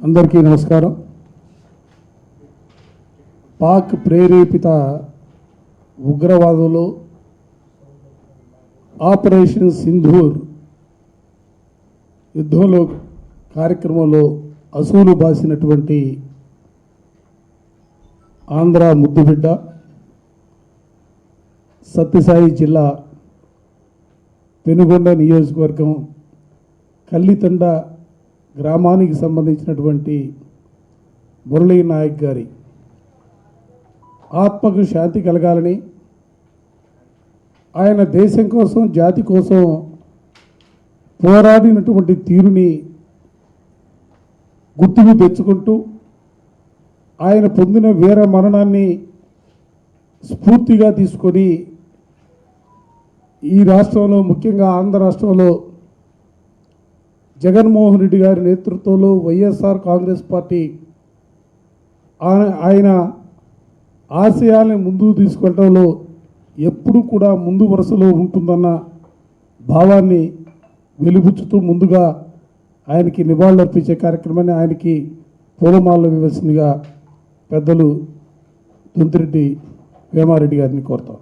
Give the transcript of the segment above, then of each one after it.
అందరికీ నమస్కారం. పాక్ ప్రేరేపిత ఉగ్రవాదులు ఆపరేషన్ సింధూర్ యుద్ధంలో కార్యక్రమంలో అసూలు బాసినటువంటి ఆంధ్ర ముద్దుబిడ్డ సత్యసాయి జిల్లా పెనుగొండ నియోజకవర్గం కల్లితండ గ్రామానికి సంబంధించినటువంటి మురళీ నాయక్ గారి ఆత్మకు శాంతి కలగాలని, ఆయన దేశం కోసం జాతి కోసం పోరాడినటువంటి తీరుని గుర్తుకు తెచ్చుకుంటూ ఆయన పొందిన వీర మరణాన్ని స్ఫూర్తిగా తీసుకొని ఈ రాష్ట్రంలో, ముఖ్యంగా ఆంధ్ర రాష్ట్రంలో జగన్మోహన్ రెడ్డి గారి నేతృత్వంలో వైఎస్ఆర్ కాంగ్రెస్ పార్టీ ఆయన ఆశయాల్ని ముందుకు తీసుకెళ్ళడంలో ఎప్పుడు కూడా ముందు వరుసలో ఉంటుందన్న భావాన్ని వెలిబుచ్చుతూ ముందుగా ఆయనకి నివాళులర్పించే కార్యక్రమాన్ని, ఆయనకి పూలమాలలు ఇవ్వాల్సిందిగా పెద్దలు దొంతిరెడ్డి వేమారెడ్డి గారిని కోరుతాం.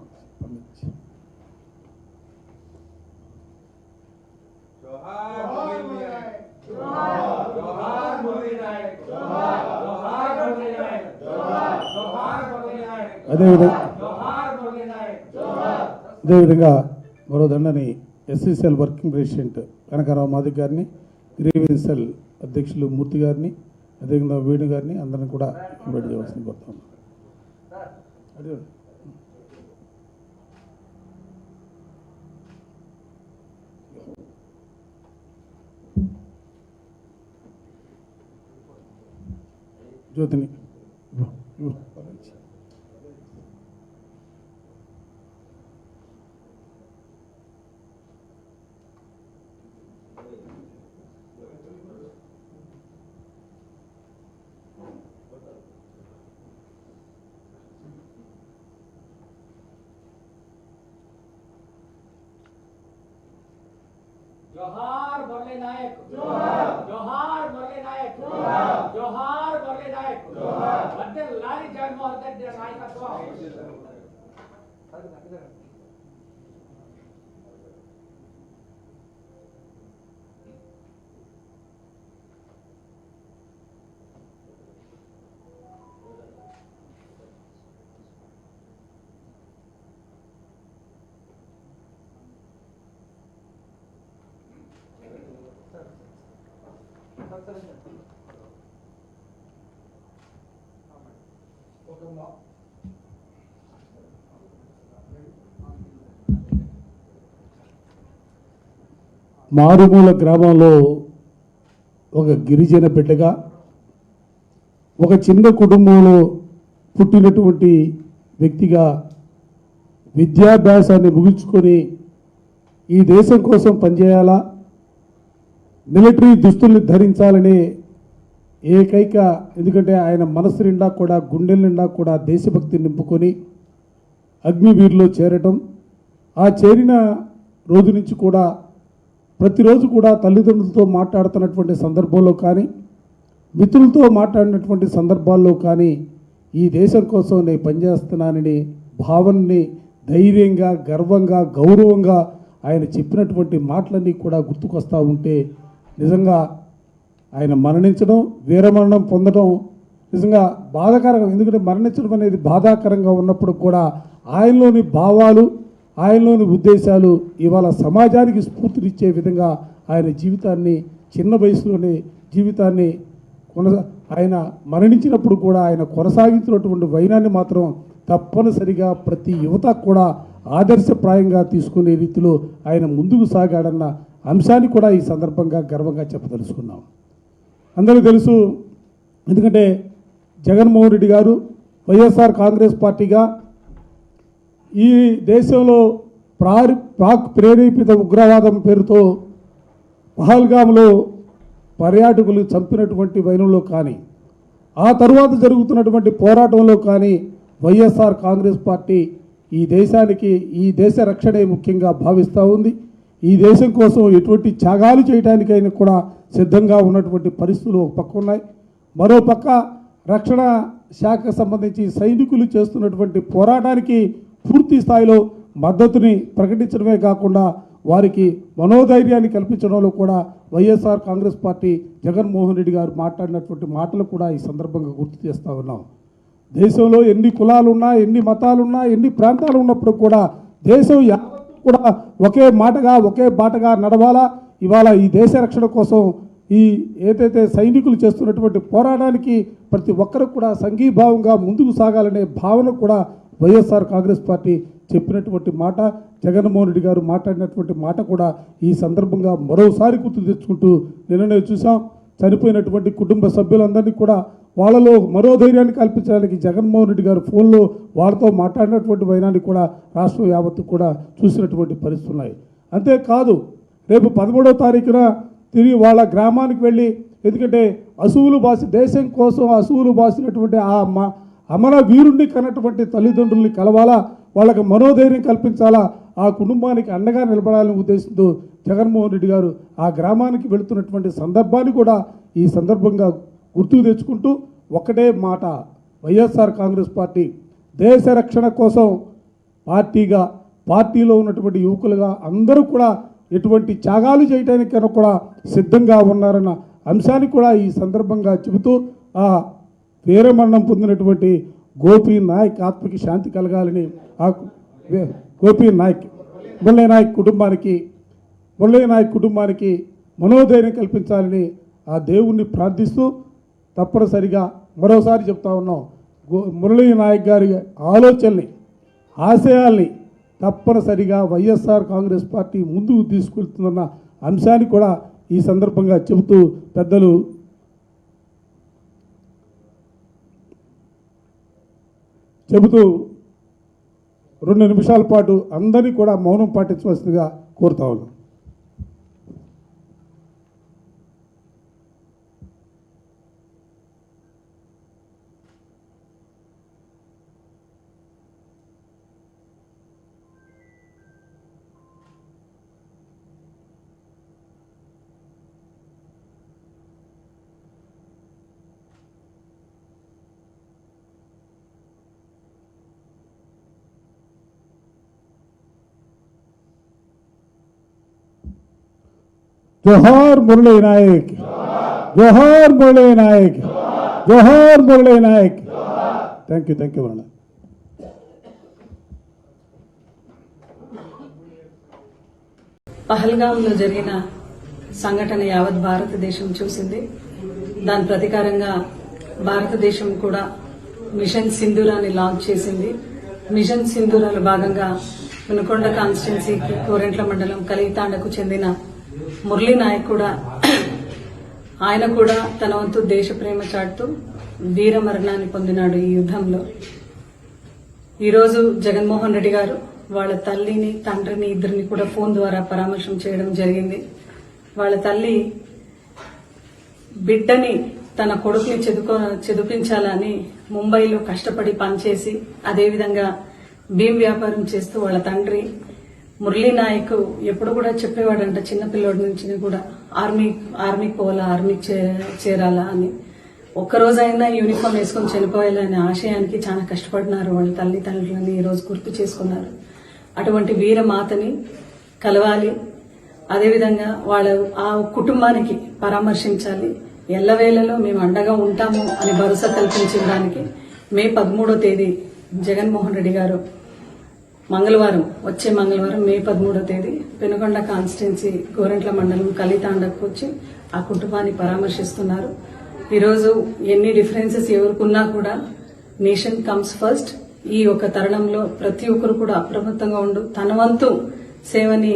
అదేవిధంగా మరో దండని ఎస్సీసీఎల్ వర్కింగ్ ప్రెసిడెంట్ కనకారావు మాదిక్ గారిని, గ్రీవెన్సెల్ అధ్యక్షులు మూర్తి గారిని, అదేవిధంగా వేణు గారిని అందరిని కూడా ఇన్వైట్ చేయవలసింది కోరుతాం. జ్యోతిని जोहार मुरली नायक, जोहार जोहार मुरली नायक, जोहार जोहार मुरली नायक, जोहार वंदे लारी जगन्मोहन रेड्डी नायकत्व. మారుమూల గ్రామంలో ఒక గిరిజన బిడ్డగా, ఒక చిన్న కుటుంబంలో పుట్టినటువంటి వ్యక్తిగా విద్యాభ్యాసాన్ని ముగించుకొని ఈ దేశం కోసం పనిచేయాలా, మిలిటరీ దుస్తుల్ని ధరించాలనే ఏకైక, ఎందుకంటే ఆయన మనసు నిండా కూడా, గుండెల నిండా కూడా దేశభక్తి నింపుకొని అగ్నివీరులో చేరటం, ఆ చేరిన రోజు నుంచి కూడా ప్రతిరోజు కూడా తల్లిదండ్రులతో మాట్లాడుతున్నటువంటి సందర్భంలో కానీ, మిత్రులతో మాట్లాడినటువంటి సందర్భాల్లో కానీ ఈ దేశం కోసం నేను పనిచేస్తున్నానని భావనని ధైర్యంగా, గర్వంగా, గౌరవంగా ఆయన చెప్పినటువంటి మాటలన్నీ కూడా గుర్తుకొస్తూ ఉంటే నిజంగా ఆయన మరణించడం, వీరమరణం పొందడం నిజంగా బాధాకరంగా. ఎందుకంటే మరణించడం అనేది బాధాకరంగా ఉన్నప్పుడు కూడా ఆయనలోని భావాలు, ఆయనలోని ఉద్దేశాలు ఇవాళ సమాజానికి స్ఫూర్తినిచ్చే విధంగా ఆయన జీవితాన్ని, చిన్న వయసులోనే జీవితాన్ని ఆయన మరణించినప్పుడు కూడా ఆయన కొనసాగించినటువంటి వైనాన్ని మాత్రం తప్పనిసరిగా ప్రతి యువత కూడా ఆదర్శప్రాయంగా తీసుకునే రీతిలో ఆయన ముందుకు సాగాడన్న అంశాన్ని కూడా ఈ సందర్భంగా గర్వంగా చెప్పదలుచుకున్నాం. అందరికీ తెలుసు, ఎందుకంటే జగన్మోహన్ రెడ్డి గారు వైఎస్ఆర్ కాంగ్రెస్ పార్టీగా ఈ దేశంలో పాక్ ప్రేరేపిత ఉగ్రవాదం పేరుతో పహల్గామ్లో పర్యాటకులు చంపినటువంటి వైనంలో కానీ, ఆ తరువాత జరుగుతున్నటువంటి పోరాటంలో కానీ వైఎస్ఆర్ కాంగ్రెస్ పార్టీ ఈ దేశానికి, ఈ దేశ రక్షణే ముఖ్యంగా భావిస్తూ ఉంది. ఈ దేశం కోసం ఎటువంటి త్యాగాలు చేయడానికైనా కూడా సిద్ధంగా ఉన్నటువంటి పరిస్థితులు ఒక పక్క ఉన్నాయి. మరోపక్క రక్షణ శాఖకు సంబంధించి సైనికులు చేస్తున్నటువంటి పోరాటానికి పూర్తి స్థాయిలో మద్దతుని ప్రకటించడమే కాకుండా వారికి మనోధైర్యాన్ని కల్పించడంలో కూడా వైఎస్ఆర్ కాంగ్రెస్ పార్టీ జగన్మోహన్ రెడ్డి గారు మాట్లాడినటువంటి మాటలు కూడా ఈ సందర్భంగా గుర్తు చేస్తూ ఉన్నాం. దేశంలో ఎన్ని కులాలున్నా, ఎన్ని మతాలున్నా, ఎన్ని ప్రాంతాలు ఉన్నప్పుడు కూడా దేశం యావత్తు కూడా ఒకే మాటగా, ఒకే బాటగా నడవాలా. ఇవాళ ఈ దేశ రక్షణ కోసం ఈ ఏదైతే సైనికులు చేస్తున్నటువంటి పోరాటానికి ప్రతి ఒక్కరు కూడా సంఘీభావంగా ముందుకు సాగాలనే భావన కూడా వైఎస్ఆర్ కాంగ్రెస్ పార్టీ చెప్పినటువంటి మాట, జగన్మోహన్ రెడ్డి గారు మాట్లాడినటువంటి మాట కూడా ఈ సందర్భంగా మరోసారి గుర్తు తెచ్చుకుంటూ నిన్ననే చూసాం. చనిపోయినటువంటి కుటుంబ సభ్యులందరినీ కూడా వాళ్ళలో మరో ధైర్యాన్ని కల్పించడానికి జగన్మోహన్ రెడ్డి గారు ఫోన్లో వాళ్ళతో మాట్లాడినటువంటి వైనాన్ని కూడా రాష్ట్రం యావత్తు కూడా చూసినటువంటి పరిస్థితులు ఉన్నాయి. అంతేకాదు రేపు 13వ తారీఖున తిరిగి వాళ్ళ గ్రామానికి వెళ్ళి, ఎందుకంటే అసువులు బాసి దేశం కోసం అసువులు బాసినటువంటి ఆ అమర వీరుణ్ణి కన్నటువంటి తల్లిదండ్రుల్ని కలవాలా, వాళ్ళకి మనోధైర్యం కల్పించాలా, ఆ కుటుంబానికి అండగా నిలబడాలనే ఉద్దేశంతో జగన్మోహన్ రెడ్డి గారు ఆ గ్రామానికి వెళుతున్నటువంటి సందర్భాన్ని కూడా ఈ సందర్భంగా గుర్తుకు తెచ్చుకుంటూ ఒక్కటే మాట, వైఎస్ఆర్ కాంగ్రెస్ పార్టీ దేశ రక్షణ కోసం పార్టీగా, పార్టీలో ఉన్నటువంటి యువకులుగా అందరూ కూడా ఎటువంటి త్యాగాలు చేయడానికి కనుక కూడా సిద్ధంగా ఉన్నారన్న అంశాన్ని కూడా ఈ సందర్భంగా చెబుతూ ఆ వీరమరణం పొందినటువంటి గోపీ నాయక్ ఆత్మకి శాంతి కలగాలని, ఆ గోపీ నాయక్ మురళీ నాయక్ కుటుంబానికి మనోధైర్యం కల్పించాలని ఆ దేవుణ్ణి ప్రార్థిస్తూ తప్పనిసరిగా మరోసారి చెప్తా ఉన్నాం, మురళీ నాయక్ గారి ఆలోచనల్ని, ఆశయాల్ని తప్పనిసరిగా వైఎస్ఆర్ కాంగ్రెస్ పార్టీ ముందుకు తీసుకెళ్తుందన్న అంశాన్ని కూడా ఈ సందర్భంగా చెబుతూ పెద్దలు చెబుతూ 2 నిమిషాల పాటు అందరినీ కూడా మౌనం పాటించవలసిందిగా కోరుతా ఉన్నాం. जोहार मुरली नायक, जोहार मुरली नायक, जोहार मुरली नायक. थैंक यू वरना. పహల్గాంలో జరిగిన సంఘటన యావత్ భారతదేశం చూసింది. దాని ప్రతీకారంగా భారతదేశం కూడా మిషన్ సింధూరాన్ని లాంచ్ చేసింది. మిషన్ సింధూరాలో భాగంగా వినుకొండ కాన్స్టిట్యున్సీకి కోరెంట్ల మండలం కలితాండకు చెందిన మురళీ నాయక్ కూడా ఆయన కూడా తన వంతు దేశ ప్రేమ చాటుతూ వీర మరణాన్ని పొందినాడు ఈ యుద్ధంలో. ఈరోజు జగన్మోహన్ రెడ్డి గారు వాళ్ళ తల్లిని, తండ్రిని, ఇద్దరిని కూడా ఫోన్ ద్వారా పరామర్శం చేయడం జరిగింది. వాళ్ళ తల్లి బిడ్డని, తన కొడుకుని చదివించాలని ముంబైలో కష్టపడి పనిచేసి, అదేవిధంగా భీమ్ వ్యాపారం చేస్తూ వాళ్ళ తండ్రి మురళీ నాయక్ ఎప్పుడు కూడా చెప్పేవాడంట, చిన్నపిల్లోడి నుంచి కూడా ఆర్మీకి పోవాలా, ఆర్మీకి చేరాలా అని. ఒక్కరోజైనా యూనిఫామ్ వేసుకొని చనిపోయాలనే ఆశయానికి చాలా కష్టపడినారు వాళ్ళ తల్లిదండ్రులని ఈరోజు గుర్తు చేసుకున్నారు. అటువంటి వీర మాతని కలవాలి, అదేవిధంగా వాళ్ళ ఆ కుటుంబానికి పరామర్శించాలి. ఎల్లవేళలో మేము అండగా ఉంటాము అని భరోసా కల్పించడానికి మే 13వ తేదీ జగన్మోహన్ రెడ్డి గారు వచ్చే మంగళవారం మే 13వ తేదీ పెనుకొండ కాన్స్టిట్యున్సీ గోరెంట్ల మండలం కలితాండకు వచ్చి ఆ కుటుంబాన్ని పరామర్శిస్తున్నారు. ఈరోజు ఎన్ని డిఫరెన్సెస్ ఎవరికున్నా కూడా నేషన్ కమ్స్ ఫస్ట్. ఈ ఒక తరుణంలో ప్రతి ఒక్కరు కూడా అప్రమత్తంగా ఉండు తన వంతు సేవని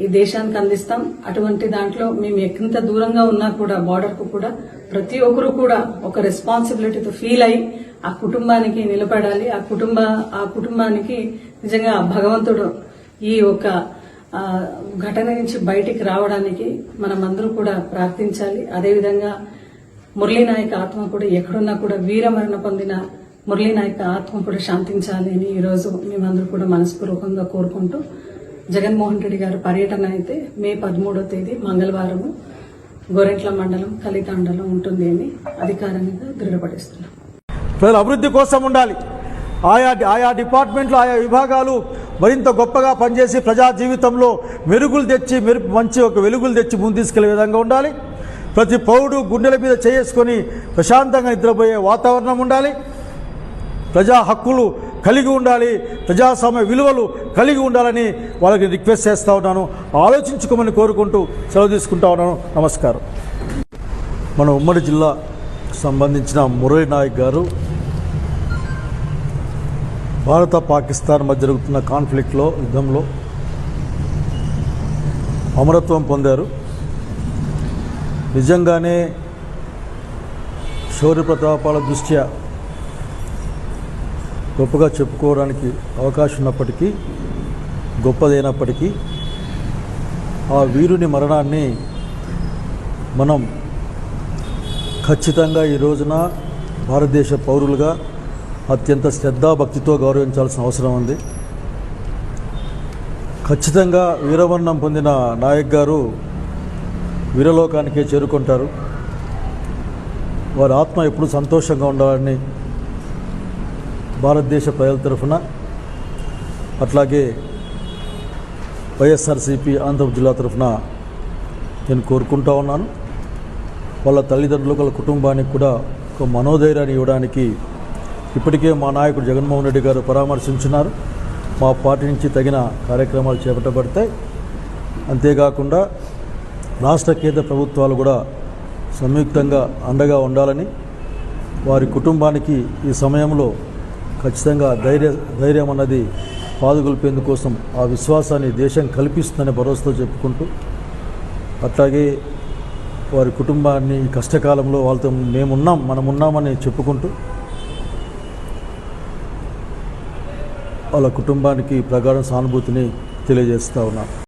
ఈ దేశానికి అందిస్తాం. అటువంటి దాంట్లో మేము ఎంత దూరంగా ఉన్నా కూడా బార్డర్ కు కూడా ప్రతి ఒక్కరు కూడా ఒక రెస్పాన్సిబిలిటీతో ఫీల్ అయి ఆ కుటుంబానికి నిలబడాలి. ఆ కుటుంబానికి నిజంగా భగవంతుడు ఈ ఒక ఘటన నుంచి బయటికి రావడానికి మనమందరూ కూడా ప్రార్థించాలి. అదేవిధంగా మురళీ నాయక్ ఆత్మ కూడా ఎక్కడున్నా కూడా వీరమరణ పొందిన మురళీ నాయక్ ఆత్మ కూడా శాంతించాలి అని ఈరోజు మేమందరూ కూడా మనస్పూర్వకంగా కోరుకుంటూ, జగన్మోహన్ రెడ్డి గారి పర్యటన అయితే మే 13వ తేదీ మంగళవారము గోరెంట్ల మండలం కలితాండలో ఉంటుంది అని అధికారికంగా దృఢపడిస్తున్నాం. ప్రజల అభివృద్ధి కోసం ఉండాలి. ఆయా డిపార్ట్మెంట్లు, ఆయా విభాగాలు మరింత గొప్పగా పనిచేసి ప్రజా జీవితంలో మెరుగులు తెచ్చి మంచి ఒక వెలుగులు తెచ్చి ముందు తీసుకెళ్లే విధంగా ఉండాలి. ప్రతి పౌరుడు గుండెల మీద చేసుకొని ప్రశాంతంగా నిద్రపోయే వాతావరణం ఉండాలి. ప్రజా హక్కులు కలిగి ఉండాలి, ప్రజాస్వామ్య విలువలు కలిగి ఉండాలని వాళ్ళకి రిక్వెస్ట్ చేస్తూ ఉన్నాను. ఆలోచించుకోమని కోరుకుంటూ సెలవు తీసుకుంటా ఉన్నాను. నమస్కారం. మన ఉమ్మడి జిల్లా సంబంధించిన మురళీ నాయక్ గారు భారత పాకిస్తాన్ మధ్య జరుగుతున్న కాన్ఫ్లిక్ట్లో, యుద్ధంలో అమరత్వం పొందారు. నిజంగానే శౌర్య ప్రతాపాల దృష్ట్యా గొప్పగా చెప్పుకోవడానికి అవకాశం ఉన్నప్పటికీ, గొప్పదైనప్పటికీ ఆ వీరుని మరణాన్ని మనం ఖచ్చితంగా ఈ రోజున భారతదేశ పౌరులుగా అత్యంత శ్రద్ధాభక్తితో గౌరవించాల్సిన అవసరం ఉంది. ఖచ్చితంగా వీరమరణం పొందిన నాయక్ గారు వీరలోకానికే చేరుకుంటారు. వారి ఆత్మ ఎప్పుడు సంతోషంగా ఉండాలని భారతదేశ ప్రజల తరఫున, అట్లాగే వైఎస్ఆర్సీపీ ఆంధ్రప్రదేశ్ జిల్లా తరఫున నేను కోరుకుంటా ఉన్నాను. వాళ్ళ తల్లిదండ్రులకు, వాళ్ళ కుటుంబానికి కూడా ఒక మనోధైర్యాన్ని ఇవ్వడానికి ఇప్పటికే మా నాయకుడు జగన్మోహన్ రెడ్డి గారు పరామర్శించున్నారు. మా పార్టీ నుంచి తగిన కార్యక్రమాలు చేపట్టబడతాయి. అంతేకాకుండా రాష్ట్ర కేంద్ర ప్రభుత్వాలు కూడా సంయుక్తంగా అండగా ఉండాలని, వారి కుటుంబానికి ఈ సమయంలో ఖచ్చితంగా ధైర్యం అన్నది పాదుగొల్పేందుకోసం ఆ విశ్వాసాన్ని దేశం కల్పిస్తుందని భరోసాతో చెప్పుకుంటూ, అట్లాగే వారి కుటుంబాన్ని ఈ కష్టకాలంలో వాళ్ళతో మనమున్నామని చెప్పుకుంటూ వాళ్ళ కుటుంబానికి ప్రగాఢ సానుభూతిని తెలియజేస్తూ ఉన్నాను.